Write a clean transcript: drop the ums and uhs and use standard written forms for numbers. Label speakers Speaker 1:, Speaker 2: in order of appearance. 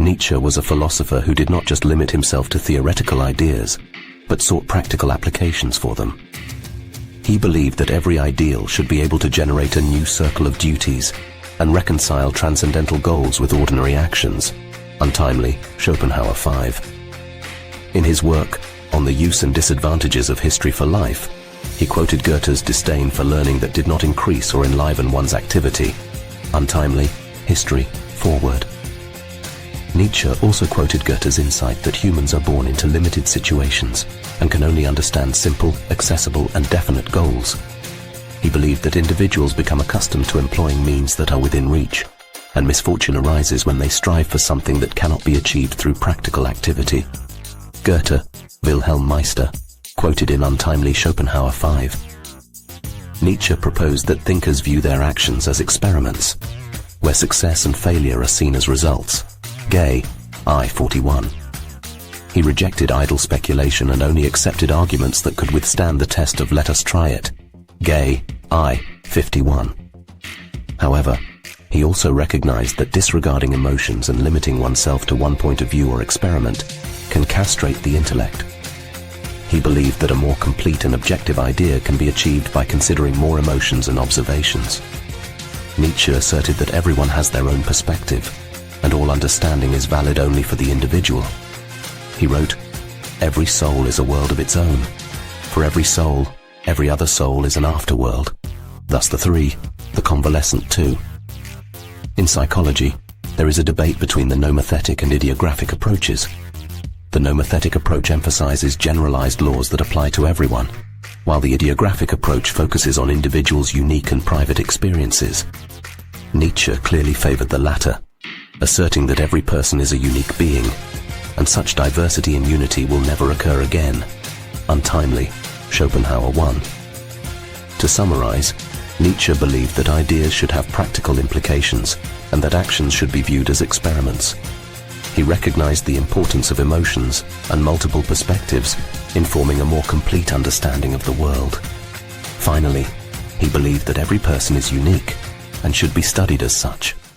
Speaker 1: Nietzsche was a philosopher who did not just limit himself to theoretical ideas, but sought practical applications for them. He believed that every ideal should be able to generate a new circle of duties and reconcile transcendental goals with ordinary actions. Untimely, Schopenhauer 5. In his work, On the Use and Disadvantages of History for Life, he quoted Goethe's disdain for learning that did not increase or enliven one's activity. Untimely, History, Forward. Nietzsche also quoted Goethe's insight that humans are born into limited situations and can only understand simple, accessible, and definite goals. He believed that individuals become accustomed to employing means that are within reach, and misfortune arises when they strive for something that cannot be achieved through practical activity. Goethe, Wilhelm Meister, quoted in Untimely Schopenhauer 5. Nietzsche proposed that thinkers view their actions as experiments, where success and failure are seen as results. Gay, I 41. He rejected idle speculation and only accepted arguments that could withstand the test of let us try it. Gay, I 51. However, he also recognized that disregarding emotions and limiting oneself to one point of view or experiment can castrate the intellect. He believed that a more complete and objective idea can be achieved by considering more emotions and observations. Nietzsche asserted that everyone has their own perspective, and all understanding is valid only for the individual. He wrote, "Every soul is a world of its own. For every soul, every other soul is an afterworld. Thus the three, the convalescent too." In psychology, there is a debate between the nomothetic and ideographic approaches. The nomothetic approach emphasizes generalized laws that apply to everyone, while the ideographic approach focuses on individuals' unique and private experiences. Nietzsche clearly favored the latter, asserting that every person is a unique being, and such diversity and unity will never occur again. Untimely, Schopenhauer 1. To summarize, Nietzsche believed that ideas should have practical implications and that actions should be viewed as experiments. He recognized the importance of emotions and multiple perspectives in forming a more complete understanding of the world. Finally, he believed that every person is unique and should be studied as such.